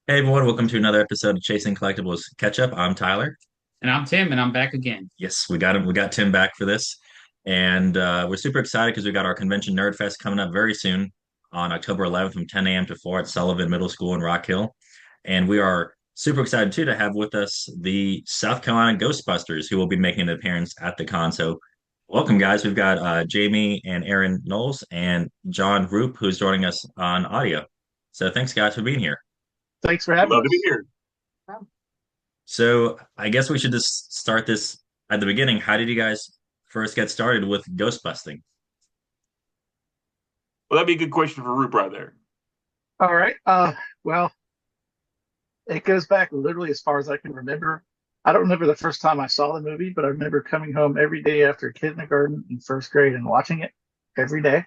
Hey everyone, welcome to another episode of Chasing Collectibles Catchup. I'm Tyler. And I'm Tim, and I'm back again. Yes, we got him. We got Tim back for this, and we're super excited because we got our convention Nerdfest coming up very soon on October 11th from 10 a.m. to 4 at Sullivan Middle School in Rock Hill, and we are super excited too to have with us the South Carolina Ghostbusters who will be making an appearance at the con. So, welcome guys. We've got Jamie and Aaron Knowles and John Roop who's joining us on audio. So, thanks guys for being here. Thanks for having Love to be us. here. So I guess we should just start this at the beginning. How did you guys first get started with ghost busting? Well, that'd be a good question for Roop right there. All right. Well, it goes back literally as far as I can remember. I don't remember the first time I saw the movie, but I remember coming home every day after kindergarten and first grade and watching it every day.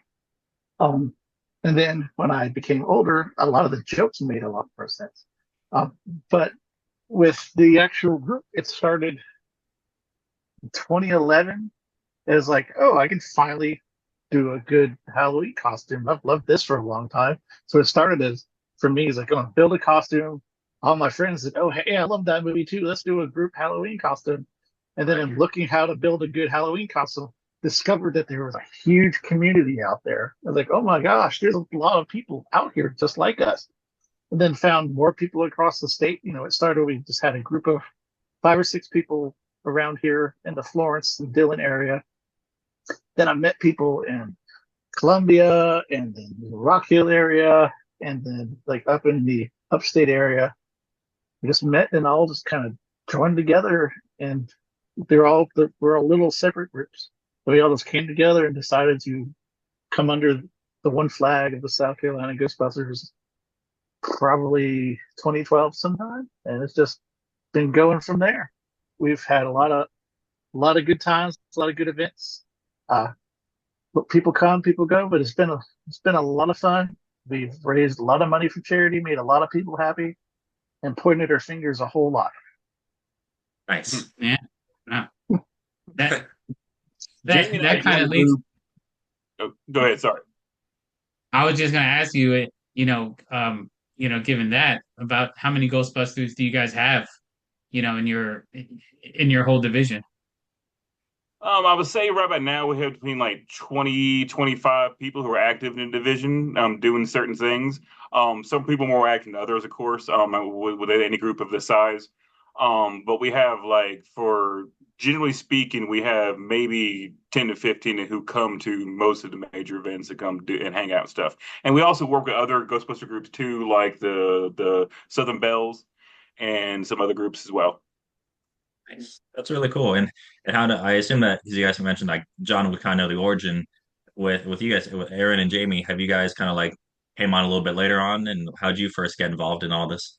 Um, and then when I became older, a lot of the jokes made a lot more sense. But with the actual group, it started in 2011. It was like, oh, I can finally do a good Halloween costume. I've loved this for a long time. So it started as for me, is like, going to build a costume. All my friends said, oh, hey, I love that movie too. Let's do a group Halloween costume. And then in looking how to build a good Halloween costume, discovered that there was a huge community out there. I was like, oh my gosh, there's a lot of people out here just like us. And then found more people across the state. It started, we just had a group of 5 or 6 people around here in the Florence and Dillon area. Then I met people in Columbia and then the Rock Hill area and then like up in the upstate area. We just met and all just kind of joined together and we're all little separate groups. So we all just came together and decided to come under the one flag of the South Carolina Ghostbusters probably 2012 sometime. And it's just been going from there. We've had a lot of good times, a lot of good events. Uh, People come, people go, but it's been a lot of fun. We've raised a lot of money for charity, made a lot of people happy, and pointed our fingers a whole lot. Nice. Yeah, no, that that Jamie and I that kind joined of the leads. group. Oh, go ahead. Sorry. I was just gonna ask you, given that, about how many Ghostbusters do you guys have, in your whole division? I would say right about now we have between like 20, 25 people who are active in the division, doing certain things. Some people more active than others, of course, with any group of this size. But we have like for generally speaking, we have maybe 10 to 15 who come to most of the major events that come do and hang out and stuff. And we also work with other Ghostbuster groups too, like the Southern Bells and some other groups as well. Nice. That's really cool. And how do I assume that because you guys mentioned like John would kind of know the origin with you guys with Aaron and Jamie, have you guys kind of like came on a little bit later on and how did you first get involved in all this?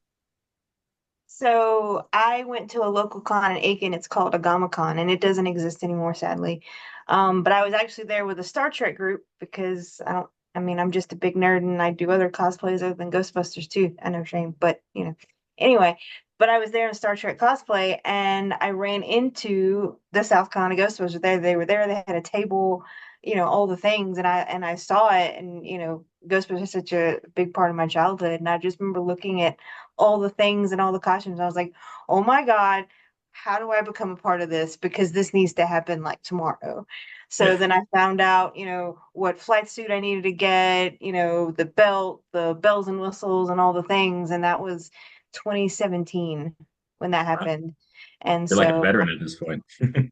So I went to a local con in Aiken. It's called a Con, and it doesn't exist anymore, sadly. But I was actually there with a Star Trek group because I don't. I mean, I'm just a big nerd, and I do other cosplays other than Ghostbusters too. I know, shame, but anyway. But I was there in Star Trek cosplay, and I ran into the South Carolina Ghostbusters. There, they were there. They had a table, all the things, and I saw it, and Ghostbusters is such a big part of my childhood, and I just remember looking at all the things and all the costumes. I was like, oh my God, how do I become a part of this? Because this needs to happen like tomorrow. So then I found out, what flight suit I needed to get, the belt, the bells and whistles, and all the things. And that was 2017 when that Wow. happened. And You're like a so, veteran at this point.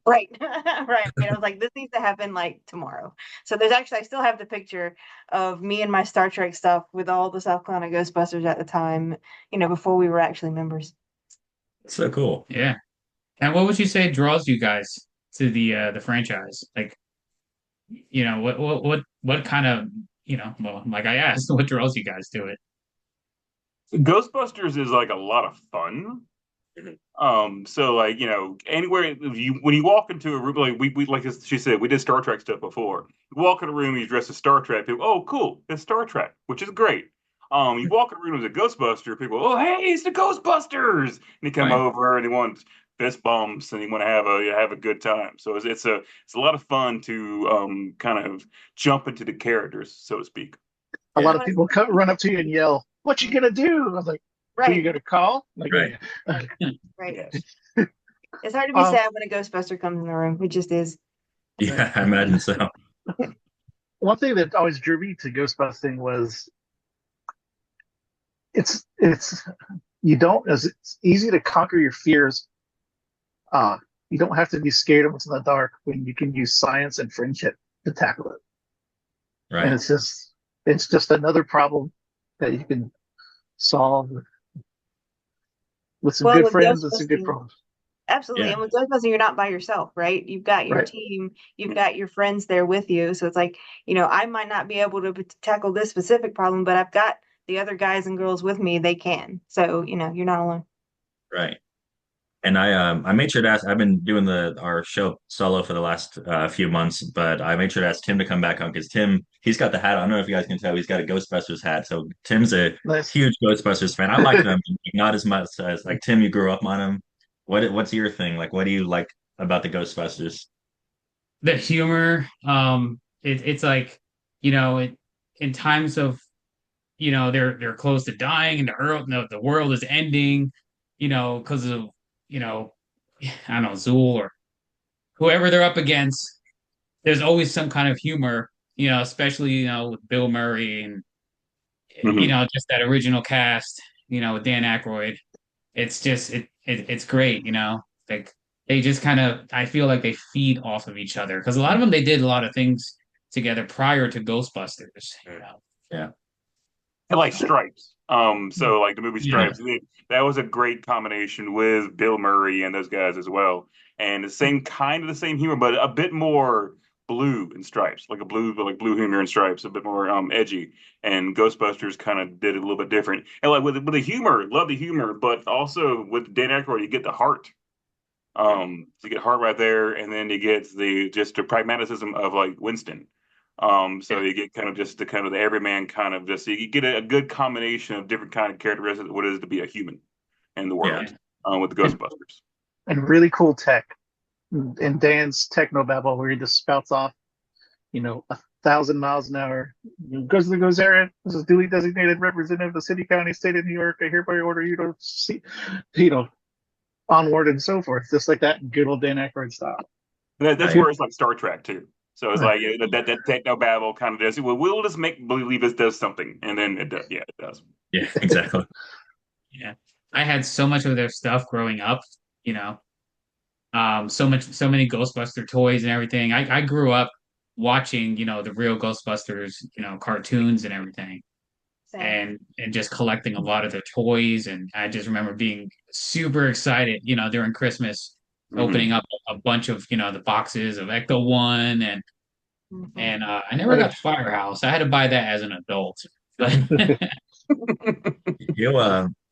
right, right. I was like, this needs to happen like tomorrow. So there's actually, I still have the picture of me and my Star Trek stuff with all the South Carolina Ghostbusters at the time, before we were actually members. So cool. Yeah. And what would you say draws you guys to the franchise? Like, what kind of, well, like I asked, what draws you guys to it? Ghostbusters is like a lot of fun. Mhm. So like anywhere when you walk into a room like we like as she said we did Star Trek stuff before. You walk in a room, you dress as Star Trek. People, oh cool, it's Star Trek, which is great. You walk in a room as a Ghostbuster, people, oh hey, it's the Ghostbusters, and you come Right. over and you want fist bumps and you want to have a good time. So it's a lot of fun to kind of jump into the characters, so to speak. A You lot Yeah. know of what? people run up to you and yell, "What you gonna do?" I was like, who you Right, gonna call? Like, Right. right. Yes. It's hard to be sad when a Ghostbuster comes in the room. It just is. Yeah, I imagine so. one thing that always drew me to Ghostbusting was it's you don't as it's easy to conquer your fears. You don't have to be scared of what's in the dark when you can use science and friendship to tackle it. And Right. it's just another problem that you can solve with some Well, good with friends and some good Ghostbusting, problems. absolutely. Yeah. And with Ghostbusting, you're not by yourself, right? You've got your Right. team, you've got your friends there with you. So it's like, I might not be able to tackle this specific problem, but I've got the other guys and girls with me. They can. So, you're not alone. Right. And I made sure to ask. I've been doing our show solo for the last few months, but I made sure to ask Tim to come back on because Tim, he's got the hat. I don't know if you guys can tell, he's got a Ghostbusters hat. So Tim's a Nice. huge Ghostbusters fan. I like them, not as much as like Tim. You grew up on them. What's your thing? Like, what do you like about the Ghostbusters? The humor, it's like, in times of, they're close to dying and the world is ending, because of, you know, I don't know, Zool or whoever they're up against. There's always some kind of humor, especially, with Bill Murray and, Mhm. just that original cast, with Dan Aykroyd. It's just it's great, like they just kind of, I feel like they feed off of each other because a lot of them, they did a lot of things together prior to Ghostbusters. Yeah. And like Stripes. So like the movie Yeah. Stripes, that was a great combination with Bill Murray and those guys as well. And the same kind of the same humor, but a bit more blue in Stripes, like blue humor in Stripes, a bit more edgy. And Ghostbusters kind of did it a little bit different. And like with the humor, love the humor, but also with Dan Aykroyd, you get the heart. So you get heart right there, and then you get the pragmatism of like Winston. So Yeah. you get kind of just the kind of the everyman kind of just you get a good combination of different kind of characteristics of what it is to be a human in the Yeah. world with the And, Ghostbusters. and really cool tech. And Dan's techno babble where he just spouts off, 1,000 miles an hour. Goes to the Gozera. This is duly designated representative of the city, county, state of New York. I hereby order you to see, you know, onward and so forth, just like that in good old Dan Aykroyd style. And that's Right. where it's like Star Trek too. So it's like that techno babble kind of does. Well, we'll just make believe this does something, and then it does. Yeah, it does. Yeah. Exactly. Yeah. I had so much of their stuff growing up, you know. So many Ghostbuster toys and everything. I grew up watching, the real Ghostbusters, cartoons and everything, Same. and just collecting a lot of their toys. And I just remember being super excited, during Christmas, Hmm. opening up a bunch of, the boxes of Ecto One Mhm. and I never got the Firehouse. I had to buy that as an adult. But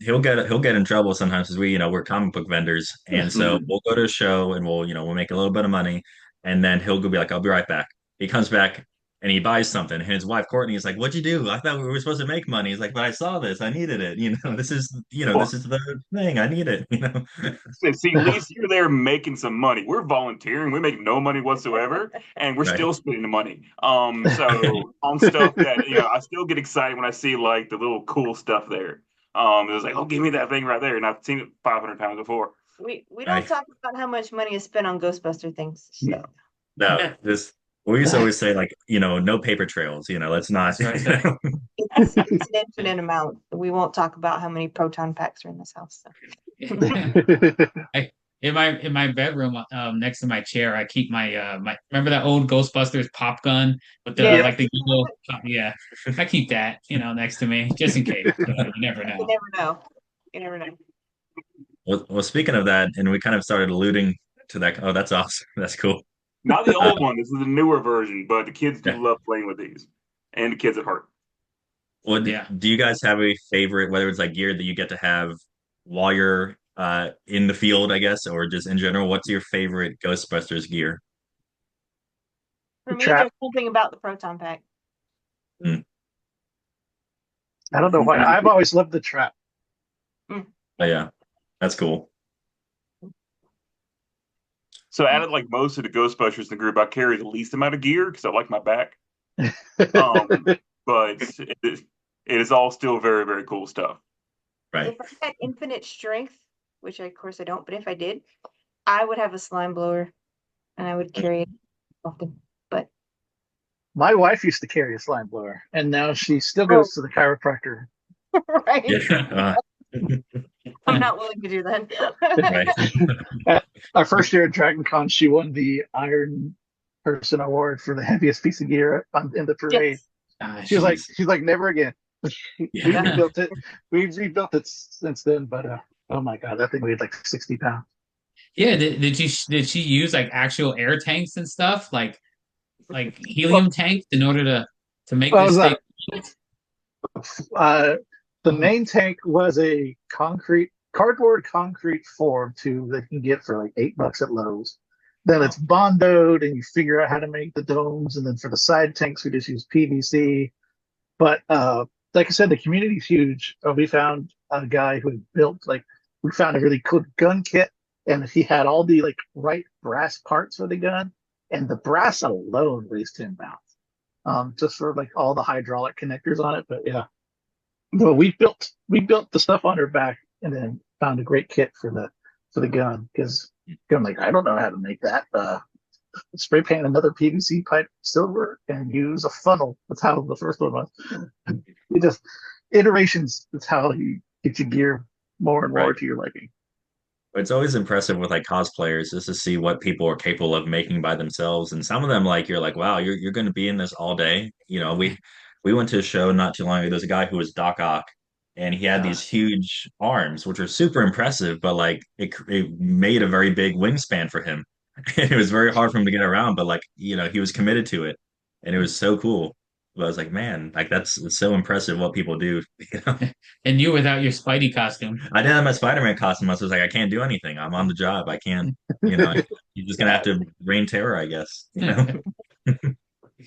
He'll get in trouble sometimes because we're comic book vendors, and so Hmm. we'll go to a show and we'll make a little bit of money, and then he'll go be like, I'll be right back. He comes back and he buys something, and his wife Courtney is like, "What'd you do? I thought we were supposed to make money." He's like, "But I saw this. I needed it. This Well, is the thing. I need it." and see, at least you're there making some money. We're volunteering. We make no money whatsoever, and we're Right. still spending the money. So on stuff that I still get excited when I see like the little cool stuff there. It was like, oh, give me that thing right there, and I've seen it 500 times before. We don't Right. talk about how much money is spent on Ghostbuster things. No. No, this we used to always say like, no paper trails. Let's not. that's right. It's an infinite amount. We won't talk about how many proton packs are in this house. So. I, in my bedroom, next to my chair, I keep my remember that old Ghostbusters pop gun with the Yes, like the yellow yeah. I keep that, next to me just in case. You never you know. never know. You never know. Well, speaking of that, and we kind of started alluding to that. Oh, that's awesome. That's cool. Not the Uh, old one. This is the newer version, but the kids do yeah. love playing with these, and the kids at heart. Well, Yeah. do you guys have a favorite, whether it's like gear that you get to have while you're in the field, I guess, or just in general? What's your favorite Ghostbusters gear? For me, Trap. there's something about the proton pack. Hmm. I don't know why. I've always loved the trap. Mm. Oh, yeah, that's cool. So out of like most of the Ghostbusters in the group, I carry the least amount of gear because I like my back. Um, but it is all still very, very cool stuff. Right. If I had infinite strength, which of course I don't, but if I did, I would have a slime blower and I would carry it often. But My wife used to carry a slime blower, and now she still oh, goes to the chiropractor. right. Yeah. I'm not willing to do Right. that. At our first year at Dragon Con, she won the Iron Person Award for the heaviest piece of gear in the parade. Yes. Ah, She's jeez. like, never again. We Yeah. rebuilt it. We've rebuilt it since then, but oh my god, that thing weighed like 60 pounds. Yeah, did she use like actual air tanks and stuff, like Well, helium tanks in order to make what was this thing? that? Uh, the Oh, main tank was a cardboard concrete form tube that you can get for like $8 at Lowe's. Then it's wow. bondoed, and you figure out how to make the domes. And then for the side tanks, we just use PVC. But like I said, the community's huge. We found a guy who had built we found a really cool gun kit, and he had all the like right brass parts for the gun, and the brass alone weighs 10 pounds, just for like all the hydraulic connectors on it. But yeah, no, we built the stuff on her back, and then found a great kit for the gun because I'm like, I don't know how to make that. Spray paint another PVC pipe silver and use a funnel. That's how the first one was. You just iterations. That's how you get your gear more and more Right. to your liking. It's always impressive with like cosplayers just to see what people are capable of making by themselves. And some of them, like you're like, wow, you're going to be in this all day. We went to a show not too long ago. There's a guy who was Doc Ock, and he had Uh, these huge arms, which are super impressive, but like it made a very big wingspan for him. And it was very hard for him to get around, but like, he was committed to it, and it was so cool. But I was like, man, like it's so impressive what people do. and you without your Spidey costume. I did have my Spider-Man costume. I was like, I can't do anything. I'm on the job. I can't, you know, you're just gonna have to rain terror, I guess. Now,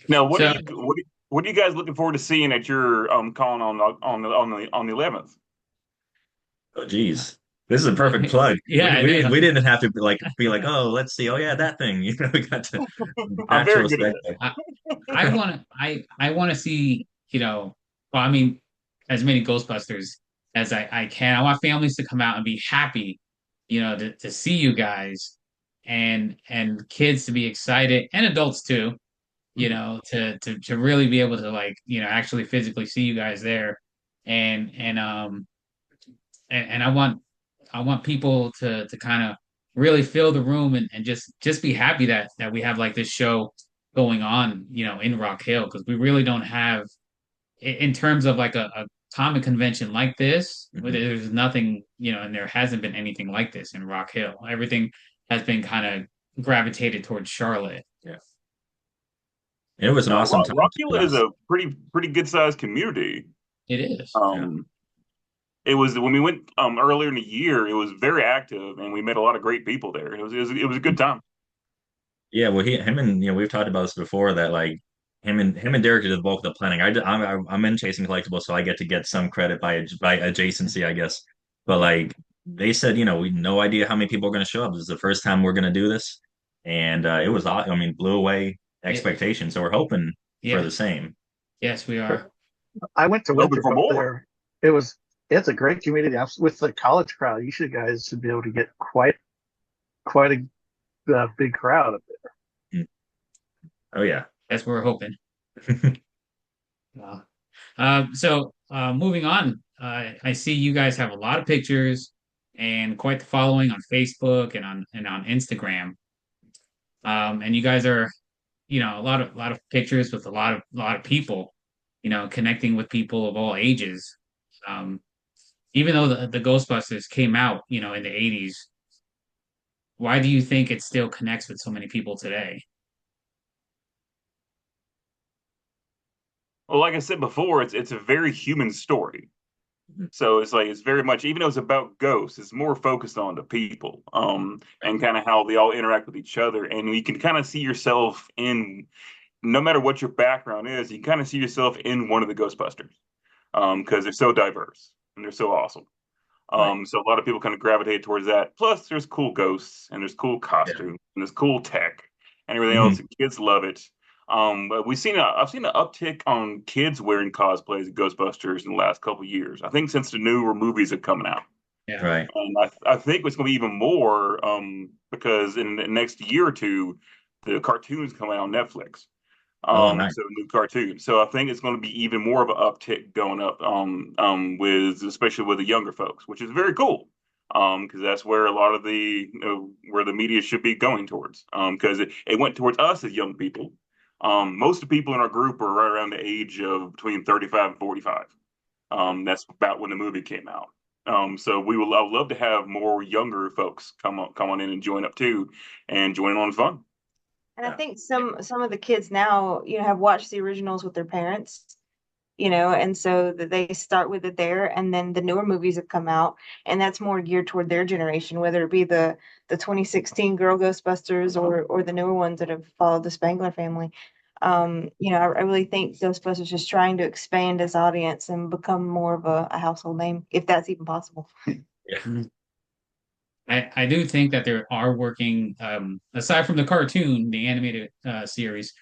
So what are you guys looking forward to seeing at your con on the 11th? Oh, geez. This is a perfect plug. yeah, We it is. we didn't have to be like, oh, let's see. Oh yeah, that thing. We got to I'm very actual good at segue. I want to see, well, I mean, as many Ghostbusters as I can. I want families to come out and be happy, to see you guys, and kids to be excited, and adults too, to really be able to, like, actually physically see you guys there, and and I want people to kind of really fill the room, and just be happy that we have like this show going on, in Rock Hill, because we really don't have, in terms of like a comic convention like this, Mhm. there's nothing, and there hasn't been anything like this in Rock Hill. Everything has been kind of gravitated towards Charlotte. Yeah. It was an Now, awesome time Rockville for is us. a pretty good sized community. It is. Yeah. Um, it was when we went earlier in the year. It was very active, and we met a lot of great people there. It was a good time. Yeah, well, him and we've talked about this before that like him and Derek did the bulk of the planning. I'm in chasing collectibles, so I get to get some credit by adjacency, I guess. But like they said, we no idea how many people are going to show up. This is the first time we're going to do this, and it was I mean blew away Yeah. expectations. So we're hoping for Yeah. the same. Yes, we are. I went to Hoping Winthrop for up more. there. It's a great community. With the college crowd, you should guys should be able to get quite a big crowd up Mm. Oh yeah. That's what we're hoping. Wow. Moving on, I see you guys have a lot of pictures and quite the following on Facebook and on Instagram. And you guys are, a lot of pictures with a lot of people, connecting with people of all ages. Um, Even though the Ghostbusters came out, in the 80s, why do you think it still connects with so many people today? Well, like I said before, it's a very human story. So it's like it's very much, even though it's about ghosts, it's more focused on the people, and kind of how they all interact with each other, and you can kind of see yourself in, no matter what your background is, you can kind of see yourself in one of the Ghostbusters, because they're so diverse and they're so awesome. Right. So a lot of people kind of gravitate towards that. Plus, there's cool ghosts and there's cool Yeah. costumes and there's cool tech and everything else, Mhm. and kids love it. But I've seen an uptick on kids wearing cosplays of Ghostbusters in the last couple of years. I think since the newer movies have coming out. Yeah. Right. And I think it's going to be even more because in the next year or two, the cartoons come out on Netflix. Oh, nice. So new cartoons. So I think it's going to be even more of an uptick going up with especially with the younger folks, which is very cool. Because that's where a lot of where the media should be going towards. Because it went towards us as young people. Most of the people in our group are right around the age of between 35 and 45. That's about when the movie came out. So I would love to have more younger folks come on in and join up too, and join in on fun. And I Yeah. think some of the kids now, have watched the originals with their parents, and so that they start with it there, and then the newer movies have come out, and that's more geared toward their generation, whether it be the 2016 Girl Ghostbusters or the newer ones that have followed the Spangler family. I really think Ghostbusters is trying to expand its audience and become more of a household name, if that's even possible. Yeah. I do think that they are working, aside from the cartoon, the animated series,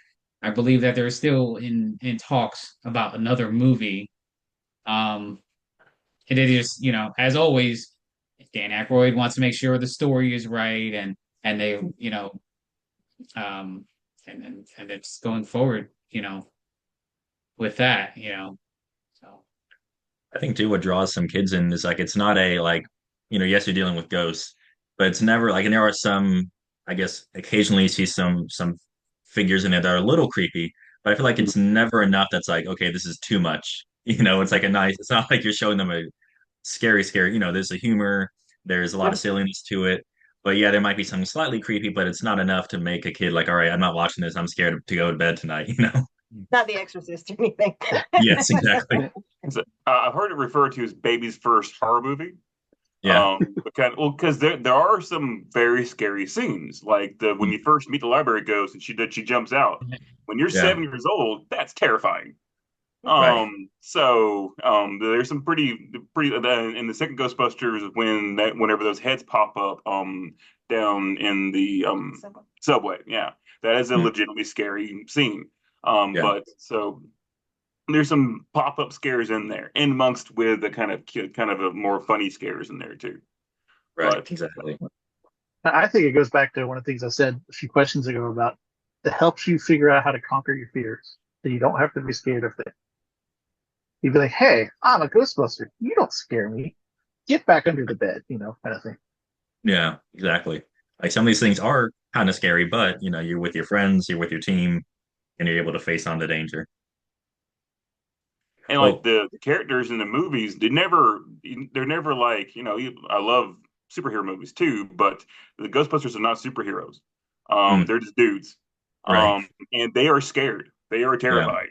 I believe that they're still in talks about another movie. Um, and it is, as always, Dan Aykroyd wants to make sure the story is right, and they, um, and it's going forward, with that, so I think too what draws some kids in is like it's not a like, yes, you're dealing with ghosts, but it's never like, and there are some, I guess occasionally you see some figures in it that are a little creepy, but I feel like it's never enough that's like, okay, this is too much. It's like it's not like you're showing them a scary, there's a humor, there's a lot of silliness to it. But yeah, there might be something slightly creepy, but it's not enough to make a kid like, all right, I'm not watching this. I'm scared to go to bed tonight. Not The Exorcist or anything. Yes, exactly. So, I've heard it referred to as baby's first horror movie. Yeah. Because there are some very scary scenes, like the when Mm. you first meet the library ghost and she jumps out. When you're Yeah. 7 years old, that's terrifying. Right. There's some pretty in the second Ghostbusters whenever those heads pop up down in the subway, yeah, that is a Mm. legitimately scary scene. Yeah. But so there's some pop-up scares in there, in amongst with the kind of a more funny scares in there too. Right. But Exactly. I think it goes back to one of the things I said a few questions ago about it helps you figure out how to conquer your fears. So you don't have to be scared of things. You'd be like, hey, I'm a Ghostbuster. You don't scare me. Get back under the bed, kind of thing. Yeah, exactly. Like some of these things are kind of scary, but you're with your friends, you're with your team, and you're able to face on the danger. and like Well, the characters in the movies, they're never like I love superhero movies too, but the Ghostbusters are not superheroes. mm, They're just dudes. right. And they are scared. They are Yeah. terrified.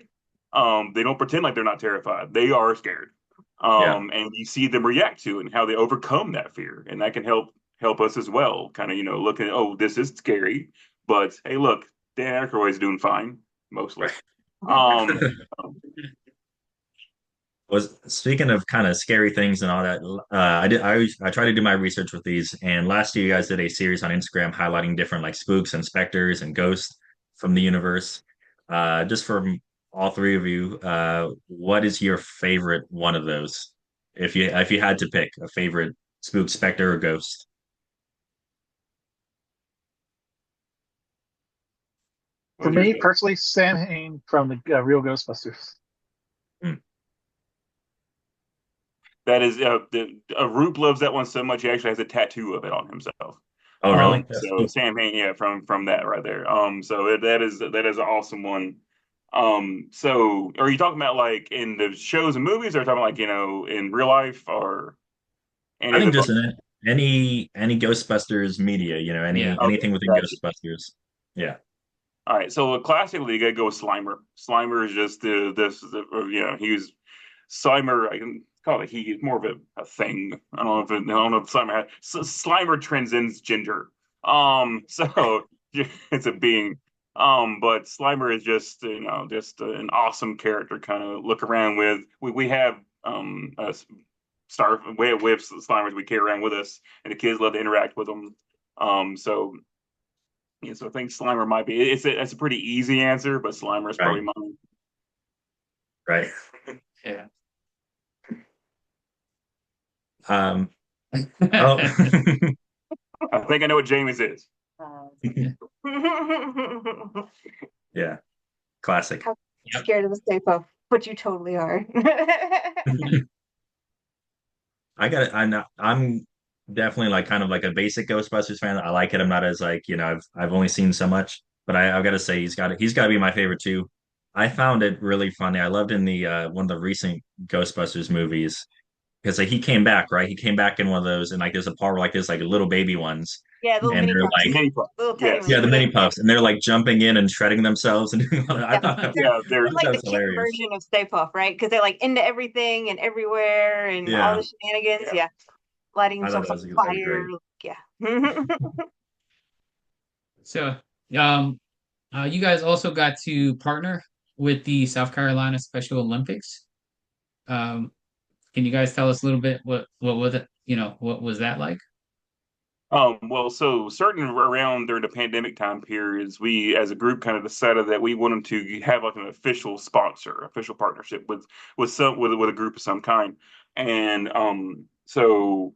They don't pretend like they're not terrified. They are scared. Yeah. And you see them react to it and how they overcome that fear, and that can help us as well. Kind of looking at, oh, this is scary, but hey, look, Dan Aykroyd's doing fine mostly. Right. Um, Was speaking of kind of scary things and all that, I try to do my research with these, and last year you guys did a series on Instagram highlighting different like spooks and specters and ghosts from the universe. Just from all three of you, what is your favorite one of those? If you had to pick a favorite spook, specter, or ghost. For what's yours, me Bill? personally, Sam Hain from the Real Ghostbusters. Hmm. That is, Roop loves that one so much he actually has a tattoo of it on himself. Oh, really? That's So cool. Sam Hain, yeah, from that right there. That is an awesome one. So are you talking about like in the shows and movies, or talking about like in real life, or any I of the think book? just in any Ghostbusters media, yeah. Okay, anything within gotcha. Ghostbusters. Yeah. All right, so classically, you gotta go with Slimer. Slimer is just he's Slimer. I can call it he. He's more of a thing. I don't know if Slimer transcends gender. So it's a being. But Slimer is just just an awesome character. Kind of look around with. We have a star we have Slimers we carry around with us, and the kids love to interact with them. So Yeah, so I think Slimer might be. It's a pretty easy answer, but Slimer is Right. probably mine. Right. Yeah. Um, oh, I think I know what Jamie's is. yeah, classic. How Yep. scared of the Stay Puft, but you totally are. I got it. I'm definitely like kind of like a basic Ghostbusters fan. I like it. I'm not as like, I've only seen so much, but I've got to say he's got to be my favorite too. I found it really funny. I loved in the one of the recent Ghostbusters movies because like, he came back, right? He came back in one of those, and like there's a part where like there's like little baby ones, Yeah, little and mini they're pups, like, Mini Pup. little tiny Yes. yeah, ones. the Yeah, mini yeah, puffs, and they're like jumping in and shredding themselves, and I yeah. thought They're, Yeah, they're that like the was kid hilarious. version of Stay Puft, right? Because they're like into everything and everywhere and all the Yeah, shenanigans. yeah. Yeah, lighting I thought themselves that on was fire. great. Yeah. So, um, you guys also got to partner with the South Carolina Special Olympics. Um, can you guys tell us a little bit what was it? What was that like? Well, so certain around during the pandemic time periods, we as a group kind of decided that we wanted to have like an official sponsor, official partnership with a group of some kind. And so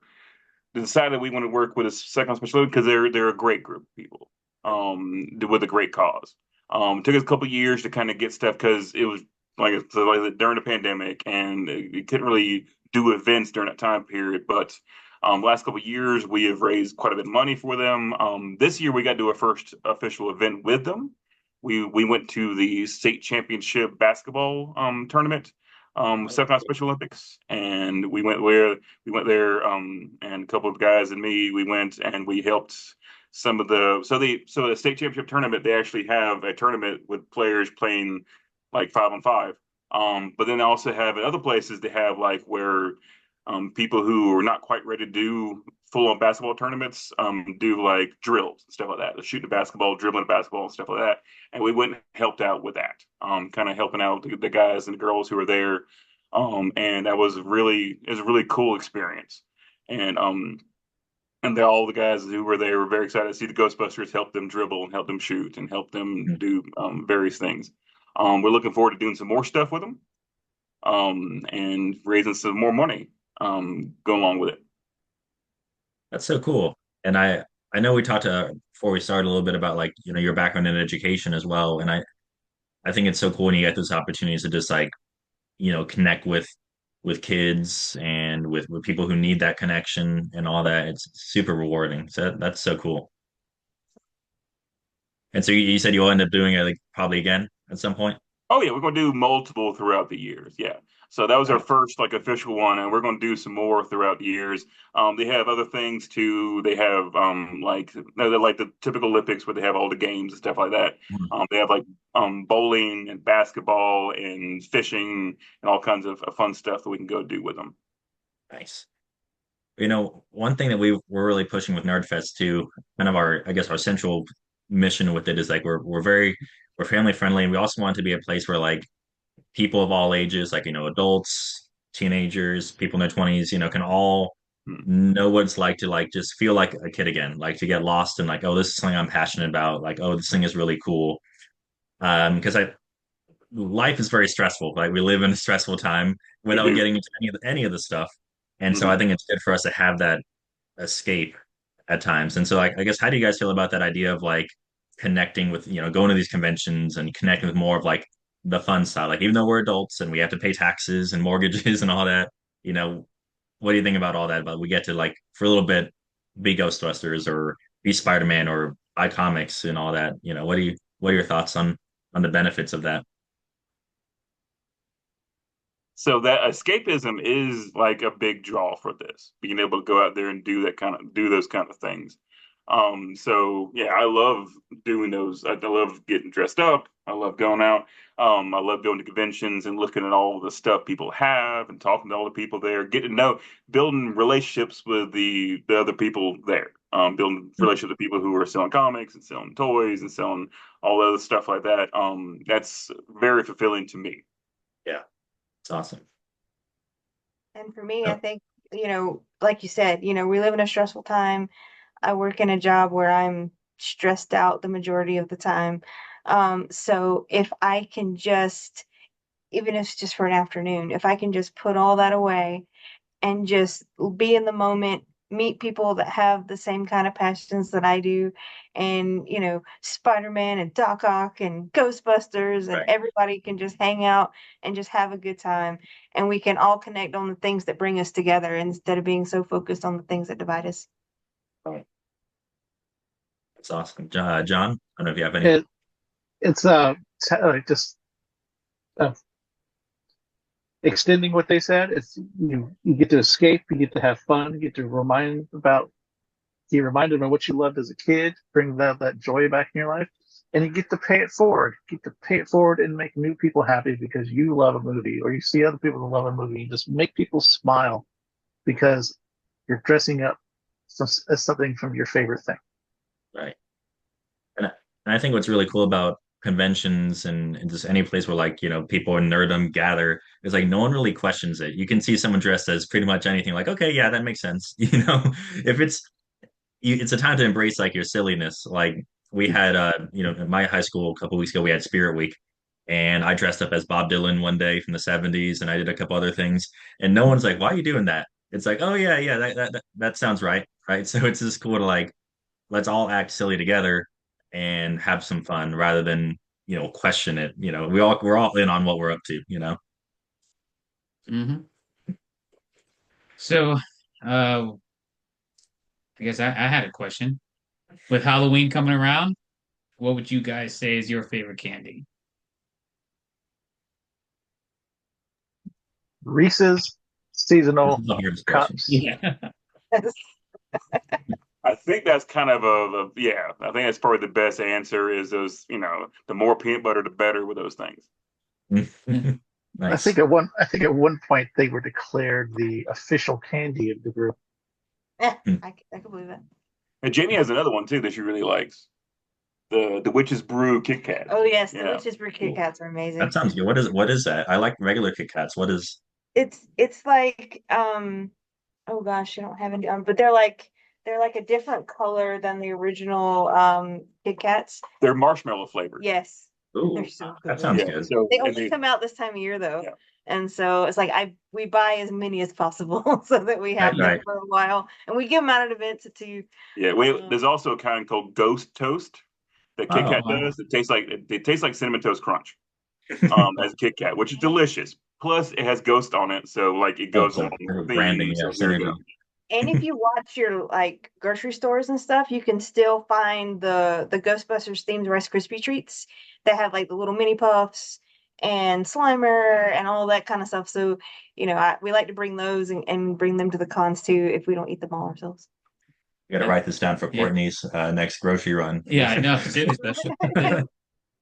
decided we want to work with a second special because they're a great group of people, with a great cause. Took us a couple years to kind of get stuff because it was like during the pandemic and you couldn't really do events during that time period. But last couple of years we have raised quite a bit of money for them. This year we got to do our first official event with them. We went to the state championship basketball tournament, South Carolina Special Olympics, and we went there, and a couple of guys and me, we went and we helped some of the state championship tournament. They actually have a tournament with players playing like 5-on-5. But then they also have in other places they have like where people who are not quite ready to do full on basketball tournaments do like drills and stuff like that. They're shooting a basketball, dribbling a basketball, and stuff like that. And we went and helped out with that, kind of helping out the guys and the girls who were there. And that was it was a really cool experience. And all the guys who were there were very excited to see the Ghostbusters help them dribble and help them shoot and help them do various things. We're looking forward to doing some more stuff with them, and raising some more money, go along with it. That's so cool. And I know we talked before we started a little bit about like, your background in education as well. And I think it's so cool when you get those opportunities to just like, connect with kids and with people who need that connection and all that. It's super rewarding. So that's so cool. And so you said you'll end up doing it like probably again at some point. Oh yeah, we're gonna do multiple throughout the years. Yeah. So that was our Nice. first like official one, and we're gonna do some more throughout the years. They have other things too. They have like no, they're like the typical Olympics where they have all the games and stuff like that. Mhm. They have like bowling and basketball and fishing and all kinds of fun stuff that we can go do with them. Nice. One thing that we're really pushing with Nerdfest too, kind of I guess our central mission with it is like we're family friendly, and we also want it to be a place where like people of all ages, like adults, teenagers, people in their 20s, can all Hmm. know what it's like to like just feel like a kid again, like to get lost in like, oh, this is something I'm passionate about, like, oh, this thing is really cool. Because I life is very stressful. Like we live in a stressful time We without do. getting into any of the stuff. And so Hmm. I think it's good for us to have that escape at times. And so like I guess how do you guys feel about that idea of like connecting with, going to these conventions and connecting with more of like the fun side? Like even though we're adults and we have to pay taxes and mortgages and all that, what do you think about all that? But we get to like for a little bit be Ghostbusters or be Spider-Man or buy comics and all that. What are your thoughts on the benefits of that? So that escapism is like a big draw for this, being able to go out there and do those kind of things. So yeah, I love doing those. I love getting dressed up. I love going out. I love going to conventions and looking at all the stuff people have and talking to all the people there, getting to know, building relationships with the other people there. Building relationships with people who are selling comics and selling toys and selling all the other stuff like that. That's very fulfilling to me. Yeah, it's awesome. And for me, I Oh, think, like you said, we live in a stressful time. I work in a job where I'm stressed out the majority of the time. So if I can just, even if it's just for an afternoon, if I can just put all that away and just be in the moment, meet people that have the same kind of passions that I do, and Spider-Man and Doc Ock and Ghostbusters, and Right. everybody can just hang out and just have a good time, and we can all connect on the things that bring us together instead of being so focused on the things that divide us. Oh, that's awesome. John, I don't know if you have any. It it's just uh, extending what they said. It's you get to escape, you get to have fun, you get to get reminded of what you loved as a kid, bring that joy back in your life, and you get to pay it forward. Get to pay it forward and make new people happy because you love a movie, or you see other people who love a movie. You just make people smile because you're dressing up as something from your favorite thing. Right. And I think what's really cool about conventions and just any place where like, people in nerdom gather is like no one really questions it. You can see someone dressed as pretty much anything like, okay, yeah, that makes sense. If it's a time to embrace like your silliness. Like we had in my high school a couple weeks ago we had Spirit Week and I dressed up as Bob Dylan one day from the 70s and I did a couple other things and no one's like, why are you doing that? It's like, oh yeah, yeah, that sounds right. Right. So it's just cool to like let's all act silly together and have some fun rather than question it. We're all in on what we're up to. Hmm. So, I guess I had a question. With Halloween coming around, what would you guys say is your favorite candy? Reese's This seasonal is the hardest question. cups. Yeah. I think that's kind of yeah. I think that's probably the best answer is those. The more peanut butter, the better with those things. Nice. I think at one point they were declared the official candy of the group. Hmm. I can believe it. And Jamie has another one too that she really likes. The Witch's Brew Kit Kat. Oh yes, the Yeah. witch's brew Kit Cool. Kats are That amazing. sounds good. What is that? I like regular Kit Kats. What is It's like oh gosh, I don't have any but they're like a different color than the original Kit Kats. They're marshmallow flavored. Yes, they're ooh, so that good. sounds Yeah. good. So They and only they come out this time of year though. yeah. And so it's like we buy as many as possible so that we Right, have them right. for a while. And we give them out at events too. Yeah. There's also a kind called Ghost Toast that Kit Oh, Oh Kat wow. does. It tastes like Cinnamon Toast Crunch as Kit Kat, which is delicious. Plus, it has Ghost on it, so like it oh, goes so along with for the branding, theme. yeah, So very synergy. good. And if you watch your like grocery stores and stuff, you can still find the Ghostbusters themed Rice Krispie treats that have like the little mini puffs and Slimer and all that kind of stuff. So, we like to bring those and bring them to the cons too if we don't eat them all ourselves. You got to write this down for Yeah. Courtney's next grocery run. Yeah, I know, seriously.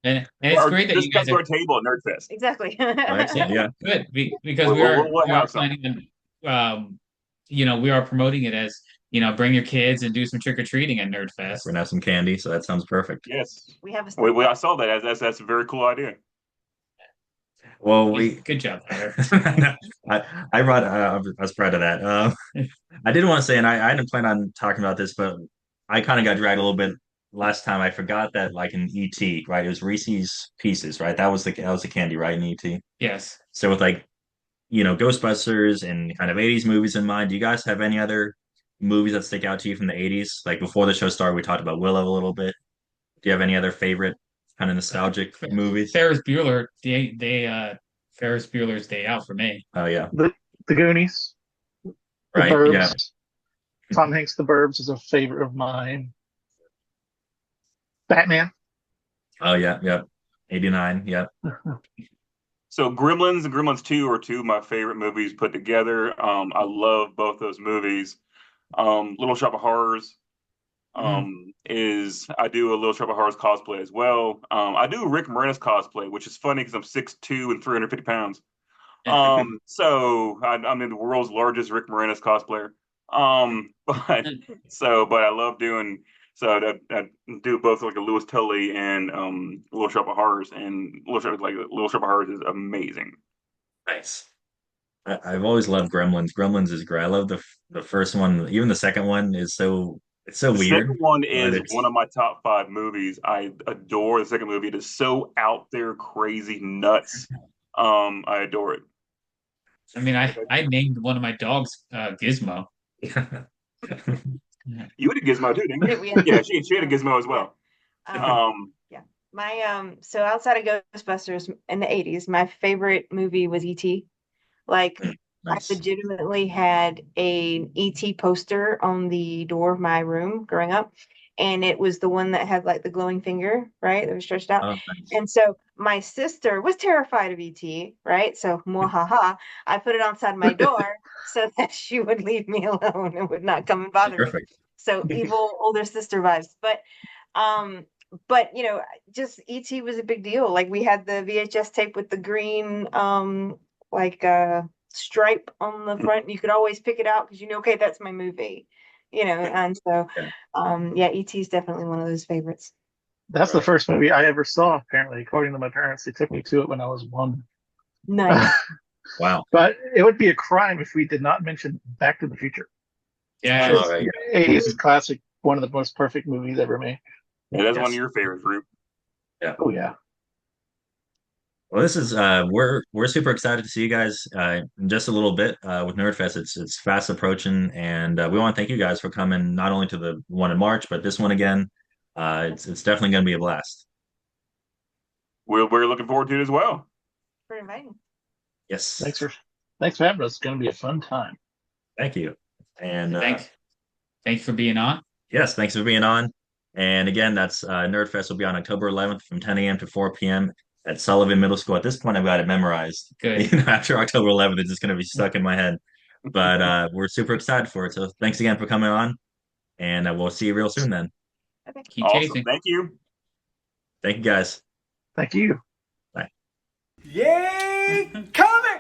And it's Or great that just you come guys to are. our table at Nerdfest. Exactly. Oh, excellent. Yeah, Yeah, good. Because We'll, we we'll, are we'll we are have some. planning on we are promoting it as, bring your kids and do some trick or treating at we're Nerdfest. gonna have some candy, so that sounds perfect. Yes. We have a I saw that. That's a very cool idea. Well, Yeah, we good job, Tyler. I brought I was proud of that. I did want to say, and I didn't plan on talking about this, but I kind of got dragged a little bit last time. I forgot that, like in ET, right? It was Reese's Pieces, right? That was the candy, right? In ET. Yes. So with like Ghostbusters and kind of '80s movies in mind, do you guys have any other movies that stick out to you from the '80s? Like before the show started, we talked about Willow a little bit. Do you have any other favorite kind of nostalgic movies? Ferris Bueller, Ferris Bueller's Day Out for me. Oh yeah, The Goonies, The right, yeah. Burbs. Tom Hanks, The Burbs is a favorite of mine. Batman. Oh yeah, yeah. '89, yeah. So Gremlins and Gremlins 2 are two of my favorite movies put together. I love both those movies. Little Shop of Horrors Mm. is I do a Little Shop of Horrors cosplay as well. I do Rick Moranis cosplay, which is funny because I'm 6'2" and 350 pounds. So I'm in the world's largest Rick Moranis cosplayer. But I love doing so I do both like a Lewis Tully and Little Shop of Horrors, and Little Shop of Horrors is amazing. Nice. I've always loved Gremlins. Gremlins is great. I love the first one. Even the second one is so It's so The second weird, one but is one it's of my top five movies. I adore the second movie. It is so out there, crazy, nuts. I adore it. I mean, I named one of my dogs Gizmo. You had a gizmo too, didn't you? We had Yeah, she had a gizmo as well. um Um, yeah. My so outside of Ghostbusters in the 80s, my favorite movie was E.T. Like I nice. legitimately had a ET poster on the door of my room growing up, and it was the one that had like the glowing finger, right? That was stretched out. Oh, nice. And so my sister was terrified of ET, right? So mwahaha, I put it outside my door so that she would leave me alone and would not come and bother me. Perfect. So evil older sister vibes. Um, but just ET was a big deal. Like we had the VHS tape with the green like stripe on the front. You could always pick it out because okay, that's my movie. And so Yeah. yeah, E.T. is definitely one of those favorites. That's the Right. first movie I ever saw, apparently, according to my parents. They took me to it when I was 1. Nice. Wow. But it would be a crime if we did not mention Back to the Future. Yes. Oh, It's right. 80s classic, one of the most perfect movies ever made. yeah, that's one of Yes. your favorites, Roop. Yeah. Oh yeah. Well, this is we're super excited to see you guys in just a little bit with Nerdfest. It's fast approaching, and we want to thank you guys for coming not only to the one in March, but this one again. It's definitely going to be a blast. We're looking forward to it as well. For inviting. Thanks Yes, for thanks for having us. It's going to be a fun time. thank you. And Thanks for being on. yes, thanks for being on. And again, that's Nerdfest will be on October 11th from 10 a.m. to 4 p.m. at Sullivan Middle School. At this point, I've got it memorized. Good. After October 11th, it's just going to be stuck in my head. But we're super excited for it. So thanks again for coming on, and we'll see you real soon then. Okay. Keep Awesome. chasing. Thank you. Thank you guys. Thank you. Bye. Yay! Comic!